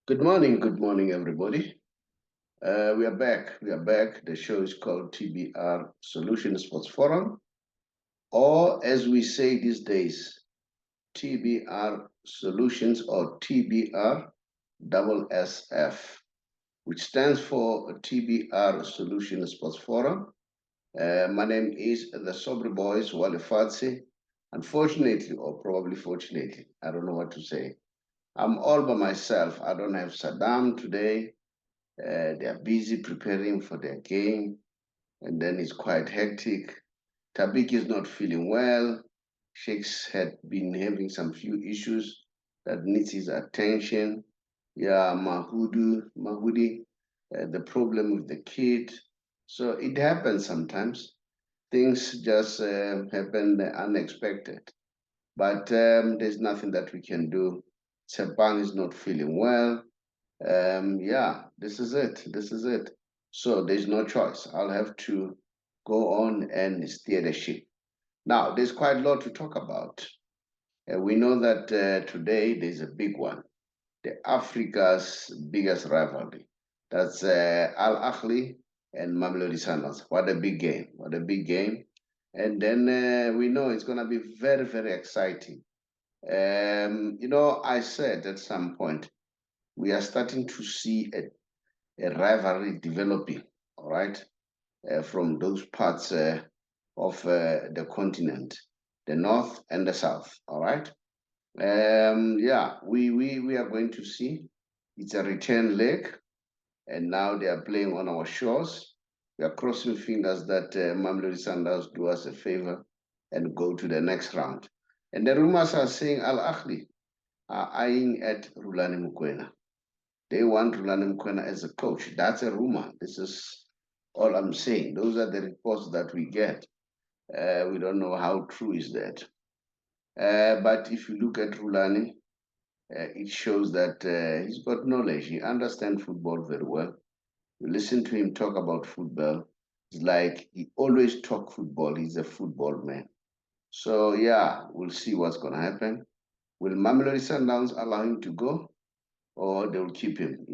Good morning, everybody. We are back. We are back. The show is called TBR Solution Sports Forum, or as we say these days, TBR Solutions or TBR double SF, which stands for TBR Solution Sports Forum. My name is the Saubrey Boyz Walefatshe. Unfortunately, or probably fortunately, I don't know what to say. I'm all by myself. I don't have Saddam today. They are busy preparing for their game, and then it's quite hectic. Tabik is not feeling well. Sheikh's had been having some few issues that needs his attention. Yeah, Mahudi, the problem with the kid. So it happens sometimes. Things just happen unexpected. But there's nothing that we can do. Sepan is not feeling well. Yeah, this is it. This is it. So there's no choice. I'll have to go on and steer the ship. Now, there's quite a lot to talk about. We know that today there's a big one, the Africa's biggest rivalry. That's Al Ahly and Mamelodi Sundowns. What a big game! What a big game! And then we know it's going to be very, very exciting. I said at some point we are starting to see a rivalry developing, all right, from those parts of the continent, the north and the south, all right. Yeah, we are going to see it's a return leg, and now they are playing on our shores. We are crossing fingers that Mamelodi Sundowns do us a favor and go to the next round. And the rumors are saying Al Ahly are eyeing at Rulani Mukwena. They want Rulani Mukwena as a coach. That's a rumor. This is all I'm saying. Those are the reports that we get. We don't know how true is that. But if you look at Rulani, it shows that he's got knowledge. He understands football very well. You listen to him talk about football, it's like he always talk football. He's a football man. So yeah, we'll see what's gonna happen. Will Mamelodi Sundowns allow him to go, or they will keep him?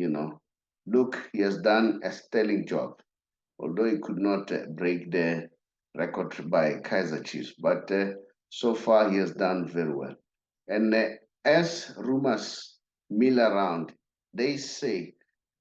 Look, he has done a sterling job, although he could not break the record by Kaiser Chiefs, but so far he has done very well. And as rumors mill around, they say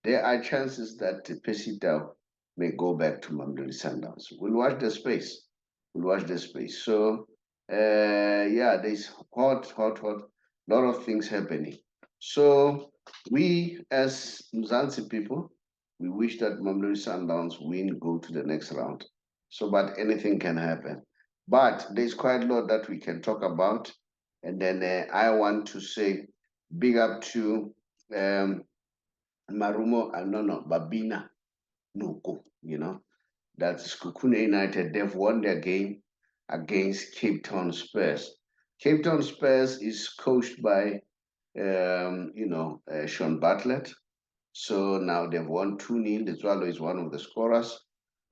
there are chances that Pesitao may go back to Mamelodi Sundowns. We'll watch the space. We'll watch the space. So, yeah, there's hot, lot of things happening. So, we as Mzansi people, we wish that Mamelodi Sundowns win, go to the next round. So, but anything can happen. But there's quite a lot that we can talk about. And then I want to say big up to Marumo, no, Babina Nuku, that's Kukune United. They've won their game against Cape Town Spurs. Cape Town Spurs is coached by, Sean Bartlett. So now they've won 2-0. The Zwalo is one of the scorers.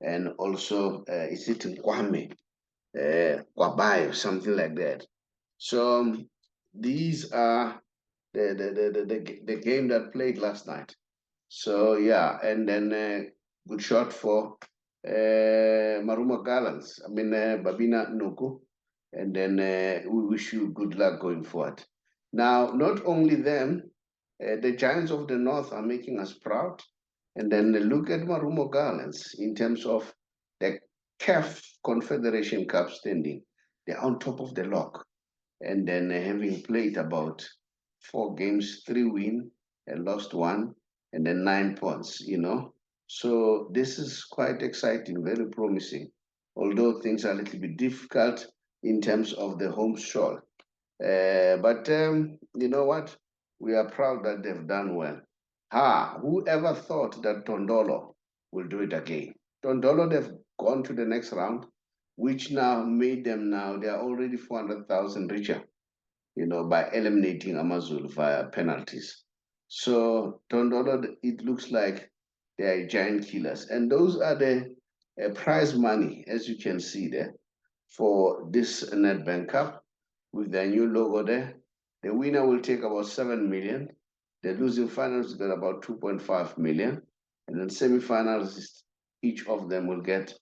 And also, is it Kwame? Kwabayo, something like that. So these are the game that played last night. So yeah, and then good shot for Maruma Gallants. I mean Babina Nuku, and then we wish you good luck going forward. Now, not only them, the Giants of the North are making us proud, and then look at Marumo Gallants in terms of the CAF Confederation Cup standing. They're on top of the log, and then having played about 4 games, 3 win and lost one, and then 9 points. So this is quite exciting, very promising, although things are a little bit difficult in terms of the home shore. But you know what? We are proud that they've done well. Whoever thought that Tondolo will do it again? Tondolo, they've gone to the next round, which now made them now, they are already 400,000 richer, by eliminating Amazul via penalties. So Tondolo, it looks like they are giant killers. And those are the prize money, as you can see there, for this Nedbank Cup with their new logo there. The winner will take about 7 million. The losing finals get about 2.5 million, and then semi-finals, each of them will get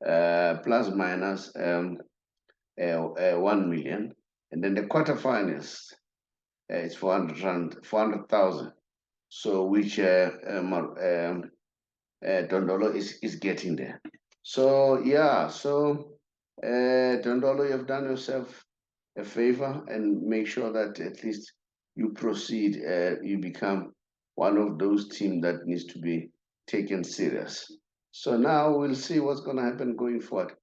plus minus 1 million, and then the quarterfinals it's 400,000. So which Dondolo is getting there. So yeah, so Dondolo, you've done yourself a favor and make sure that at least you proceed, you become one of those teams that needs to be taken serious. So now we'll see what's going to happen going forward.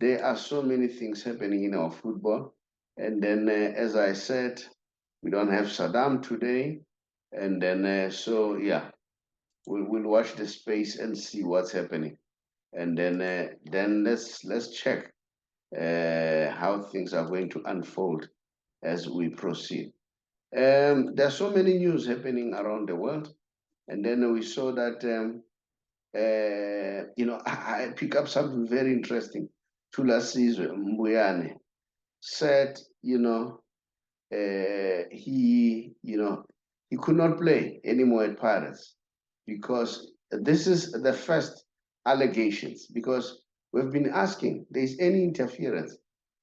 There are so many things happening in our football. And then, as I said, we don't have Saddam today. And then, so yeah, we'll watch the space and see what's happening. And then let's check how things are going to unfold as we proceed. There are so many news happening around the world, and then we saw that I pick up something very interesting. Thulasizwe Mbuyane said, he could not play anymore at Pirates because this is the first allegations, because we've been asking, there's any interference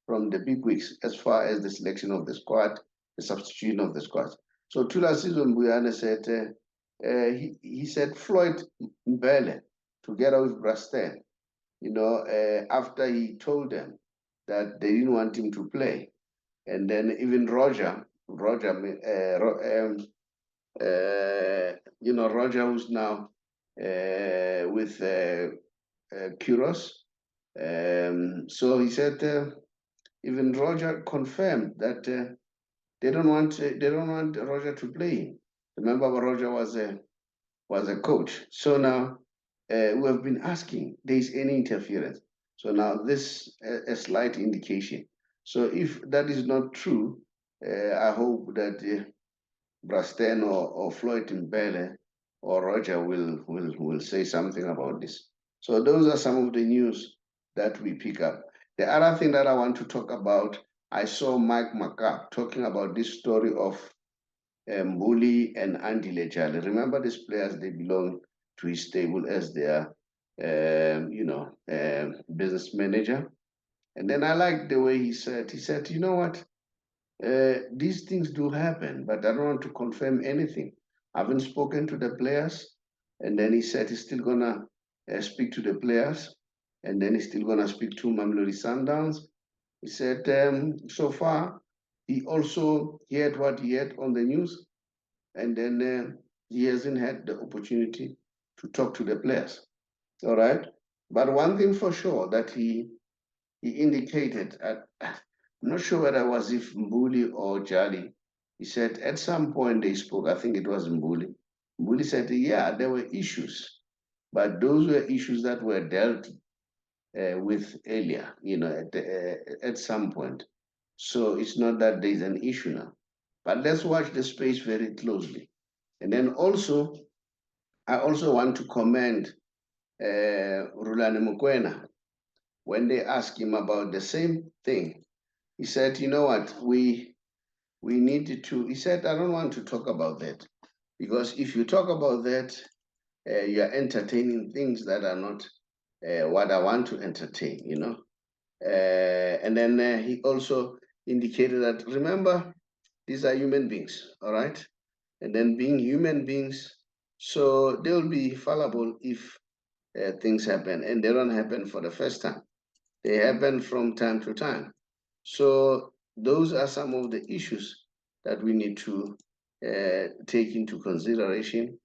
from the big wigs as far as the selection of the squad, the substitution of the squad. So Thulasizwe Mbuyane said, he said Floyd Mbele, together with Brastel, after he told them that they didn't want him to play. And then even Roger, Roger, who's now with Kuros. So he said, even Roger confirmed that they don't want Roger to play. Remember, Roger was a coach. So now we have been asking, there is any interference. So now this a slight indication. So if that is not true, I hope that Brasten or Floyd Mbele or Roger will say something about this. So those are some of the news that we pick up. The other thing that I want to talk about, I saw Mike McCarp talking about this story of Mbuli and Andy Lejale. Remember these players, they belong to his stable as their business manager. And then I like the way he said, you know what? These things do happen, but I don't want to confirm anything. I haven't spoken to the players. And then he said he's still gonna speak to the players. And then he's still gonna speak to Mamelodi Sundowns. He said so far, he also heard what he heard on the news. And then he hasn't had the opportunity to talk to the players. All right. But one thing for sure that he indicated, I'm not sure whether it was if Mbuli or Jali, he said at some point they spoke, I think it was Mbuli. Mbuli said, yeah, there were issues, but those were issues that were dealt with earlier, at some point. So it's not that there's an issue now. But let's watch the space very closely. And then also, I also want to commend Rulani Mukwena when they asked him about the same thing. He said, you know what, we needed to, he said, I don't want to talk about that, because if you talk about that, you're entertaining things that are not what I want to entertain, and then he also indicated that, remember, these are human beings, all right? And then being human beings, so they'll be fallible if things happen, and they don't happen for the first time. They happen from time to time. So those are some of the issues that we need to take into consideration,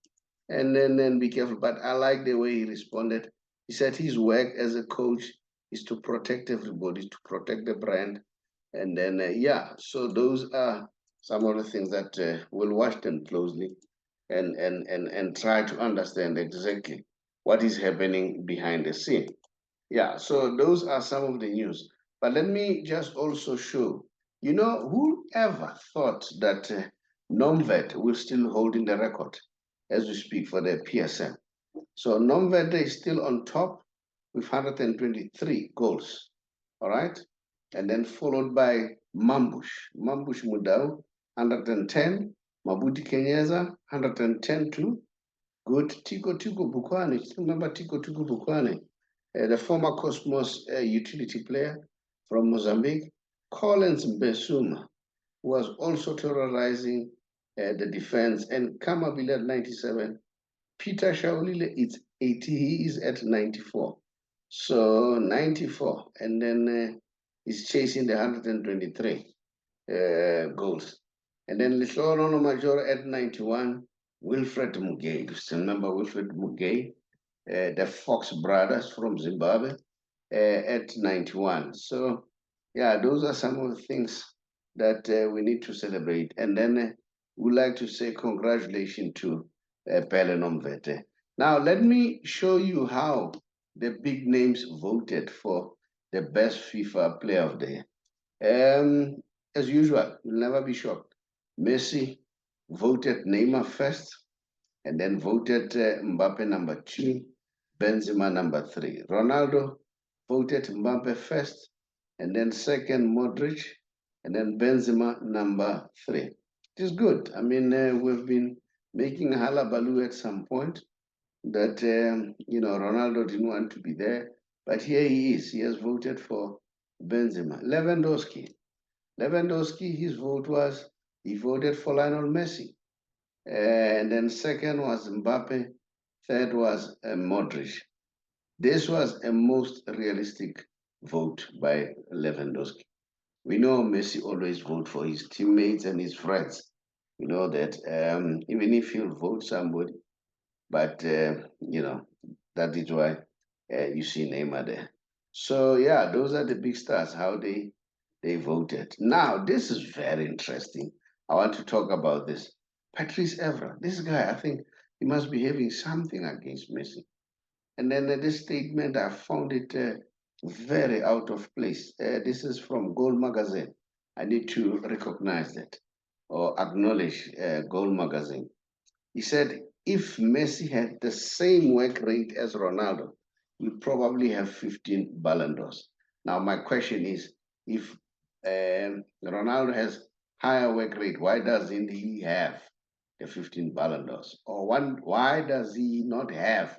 and then be careful. But I like the way he responded. He said his work as a coach is to protect everybody, to protect the brand. And then, so those are some of the things that we'll watch them closely and try to understand exactly what is happening behind the scene. Yeah, so those are some of the news. But let me just also show, whoever thought that Nomvet will still holding the record as we speak for the PSM. So Nomvet is still on top with 123 goals, all right? And then followed by Mambush Mudau, 110, Mabuti Kenyeza, 110 to good. Tiko Bukwane, still remember Tiko Bukwane, the former Cosmos utility player from Mozambique. Collins Besuma was also terrorizing the defense, and Kamabile at 97. Peter Shaulile, it's 80, he is at 94. So 94, and then he's chasing the 123 goals. And then Litloro Major at 91, Wilfred Mugay. Remember Wilfred Mugay, the Fox brothers from Zimbabwe, at 91. So, yeah, those are some of the things that we need to celebrate. And then we'd like to say congratulations to Pele Nomvete. Now, let me show you how the big names voted for the best FIFA player of the year. As usual, you'll never be shocked. Messi voted Neymar first, and then voted Mbappe number 2, Benzema number 3. Ronaldo voted Mbappe first, and then second Modric, and then Benzema number 3. It is good. I mean, we've been making halabaloo at some point that, Ronaldo didn't want to be there, but here he is. He has voted for Benzema. Lewandowski, his vote was, he voted for Lionel Messi. And then second was Mbappe, third was Modric. This was a most realistic vote by Lewandowski. We know Messi always vote for his teammates and his friends. You know that even if he'll vote somebody, but that is why you see Neymar there. So yeah, those are the big stars, how they voted. Now, this is very interesting. I want to talk about this. Patrice Evra, this guy, I think he must be having something against Messi. And then this statement, I found it very out of place. This is from Gold Magazine. I need to recognize that or acknowledge Gold Magazine. He said, if Messi had the same work rate as Ronaldo, we'd probably have 15 Ballon d'Ors. Now, my question is, if Ronaldo has higher work rate, why doesn't he have the 15 Ballon d'Ors? Or why does he not have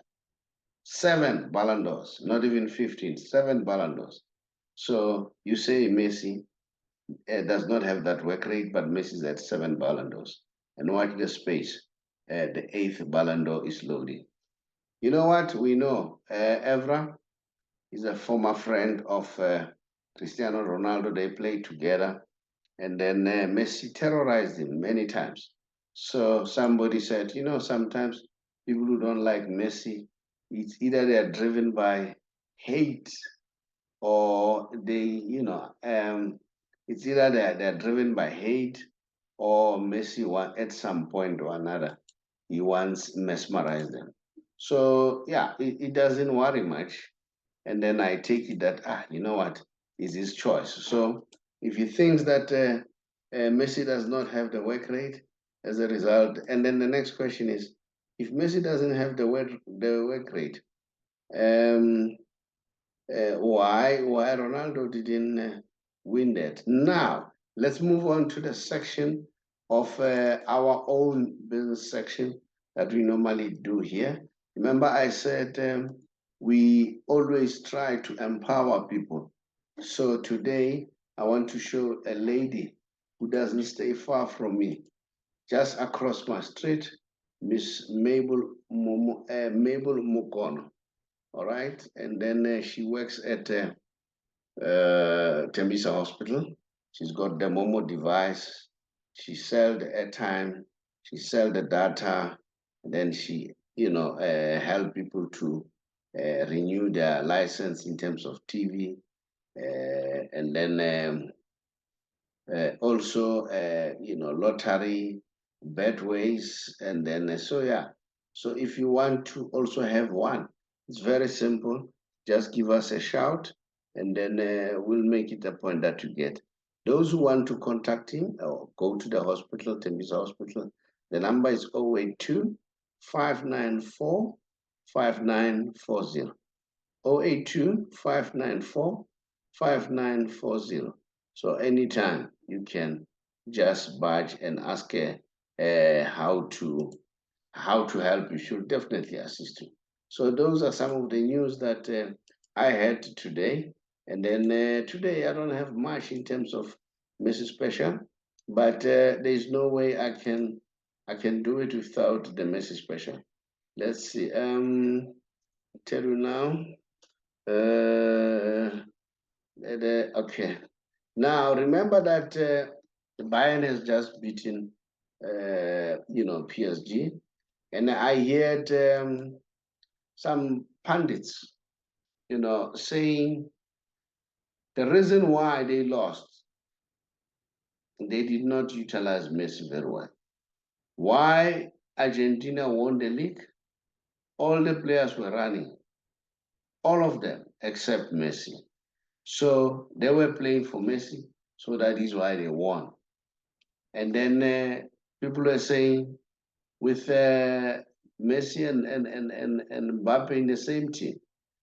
7 Ballon d'Ors, not even 15, 7 Ballon d'Ors? So you say Messi does not have that work rate, but Messi's at 7 Ballon d'Ors. And watch the space. The 8th Ballon d'Or is loading. You know what? We know Evra is a former friend of Cristiano Ronaldo. They played together. And then Messi terrorized him many times. So somebody said, sometimes people who don't like Messi, it's either they are driven by hate or it's either they're driven by hate or Messi at some point or another, he once mesmerized them. So yeah, it doesn't worry much. And then I take it that, you know what, is his choice. So if he thinks that Messi does not have the work rate as a result, and then the next question is, if Messi doesn't have the work rate, why Ronaldo didn't win that? Now, let's move on to the section of our own business section that we normally do here. Remember, I said we always try to empower people. So today, I want to show a lady who doesn't stay far from me. Just across my street, Miss Mabel Mukono. All right, and then she works at Tembisa Hospital. She's got the Momo device. She sells the airtime. She sells the data. And then she, help people to renew their license in terms of TV. And then also, lottery, betways, and then so yeah. So if you want to also have one, it's very simple. Just give us a shout, and then we'll make it a point that you get. Those who want to contact him or go to the hospital, Tembisa Hospital, the number is 082 594 5940. 082 594 5940. So anytime you can just badge and ask how to help, you should definitely assist you. So those are some of the news that I had today. And then today I don't have much in terms of Messi Special, but there's no way I can do it without the Messi Special. Let's see. Tell you now. Okay. Now remember that Bayern has just beaten, PSG, and I heard some pundits, saying the reason why they lost, they did not utilize Messi very well. Why Argentina won the league? All the players were running, all of them except Messi. So they were playing for Messi, so that is why they won. And then people were saying with Messi and Mbappe in the same team.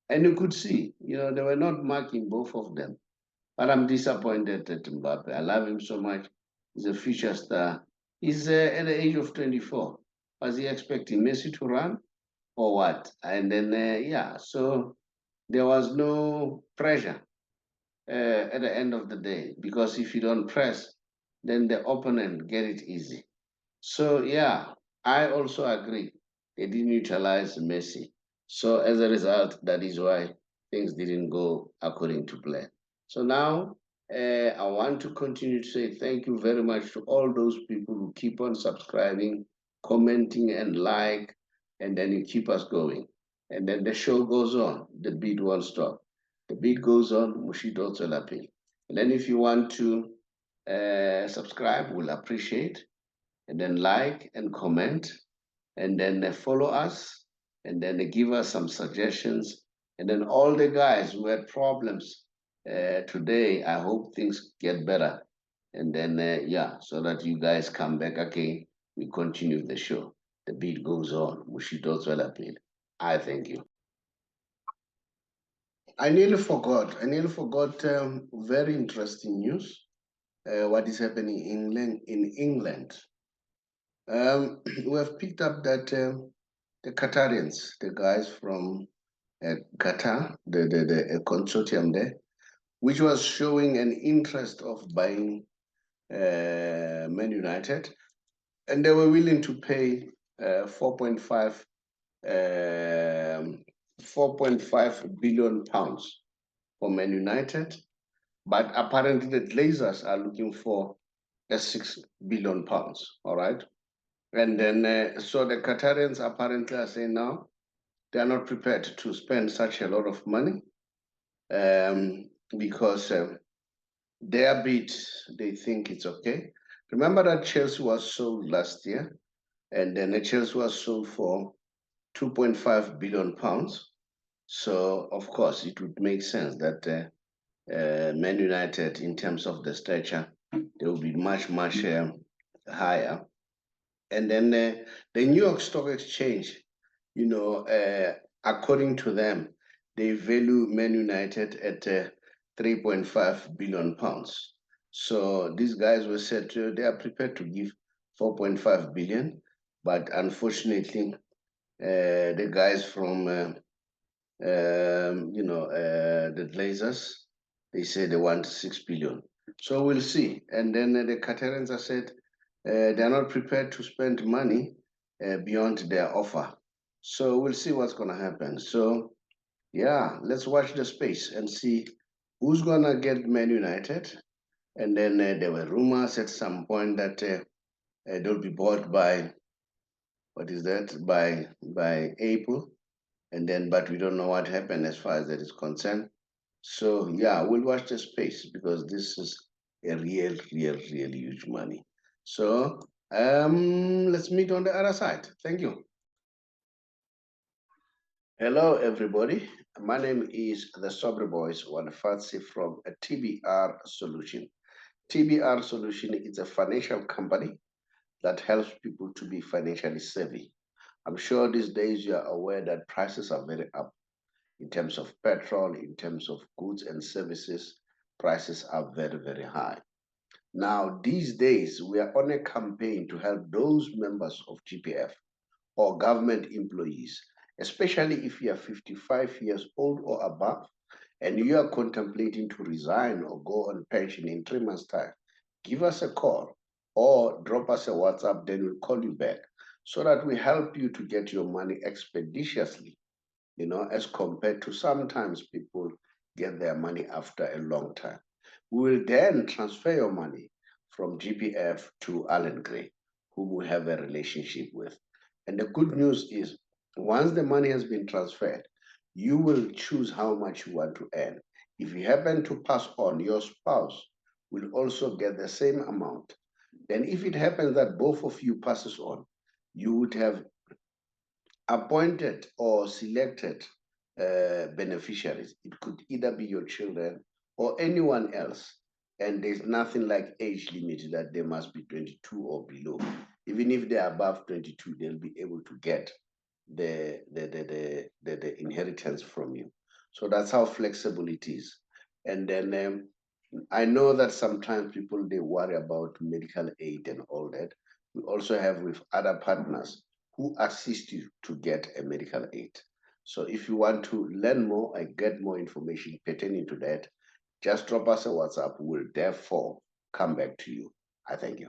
And you could see, they were not marking both of them. But I'm disappointed at Mbappe. I love him so much. He's a future star. He's at the age of 24. Was he expecting Messi to run or what? And then, so there was no pressure at the end of the day, because if you don't press, then the opponent get it easy. So yeah, I also agree. They didn't utilize Messi. So as a result, that is why things didn't go according to plan. So now I want to continue to say thank you very much to all those people who keep on subscribing, commenting, and like, and then you keep us going. And then the show goes on. The beat won't stop. The beat goes on. Mushido Tsolapi. And then if you want to subscribe, we'll appreciate, and then like and comment, and then follow us, and then give us some suggestions. And then all the guys who had problems today, I hope things get better. And then, so that you guys come back again, we continue the show. The beat goes on. I thank you. I nearly forgot. Very interesting news. What is happening in England? We have picked up that the Qatarians, the guys from Qatar, the consortium there, which was showing an interest of buying Man United, and they were willing to pay 4.5 billion pounds for Man United, but apparently the Glazers are looking for 6 billion pounds. All right. And then, so the Qatarians apparently are saying now they are not prepared to spend such a lot of money because their bid, they think it's okay. Remember that Chelsea was sold last year, and then Chelsea was sold for 2.5 billion pounds. So, of course, it would make sense that Man United, in terms of the stature, they will be much, much higher. And then the New York Stock Exchange, according to them, they value Man United at 3.5 billion pounds. So these guys were said they are prepared to give 4.5 billion, but unfortunately, the guys from the Glazers, they say they want 6 billion. So we'll see. And then the Qatarians are said they are not prepared to spend money beyond their offer. So we'll see what's going to happen. So yeah, let's watch the space and see who's going to get Man United. And then there were rumors at some point that they'll be bought by, what is that, by April. And then, but we don't know what happened as far as that is concerned. So yeah, we'll watch the space because this is a real huge money. So let's meet on the other side. Thank you. Hello, everybody. My name is the Saubrey Boyz Walefatshe from a TBR Solution. TBR Solution is a financial company that helps people to be financially savvy. I'm sure these days you are aware that prices are very up in terms of petrol, in terms of goods and services. Prices are very high. Now, these days, we are on a campaign to help those members of GPF or government employees, especially if you are 55 years old or above, and you are contemplating to resign or go on pension in 3 months' time. Give us a call or drop us a WhatsApp, then we'll call you back so that we help you to get your money expeditiously, as compared to sometimes people get their money after a long time. We will then transfer your money from GPF to Allen Gray, whom we have a relationship with. And the good news is, once the money has been transferred, you will choose how much you want to earn. If you happen to pass on, your spouse will also get the same amount. Then if it happens that both of you passes on, you would have appointed or selected beneficiaries. It could either be your children or anyone else. And there's nothing like age limit that they must be 22 or below. Even if they're above 22, they'll be able to get the inheritance from you. So that's how flexible it is. And then I know that sometimes people, they worry about medical aid and all that. We also have with other partners who assist you to get a medical aid. So if you want to learn more and get more information pertaining to that, just drop us a WhatsApp. We'll therefore come back to you. I thank you.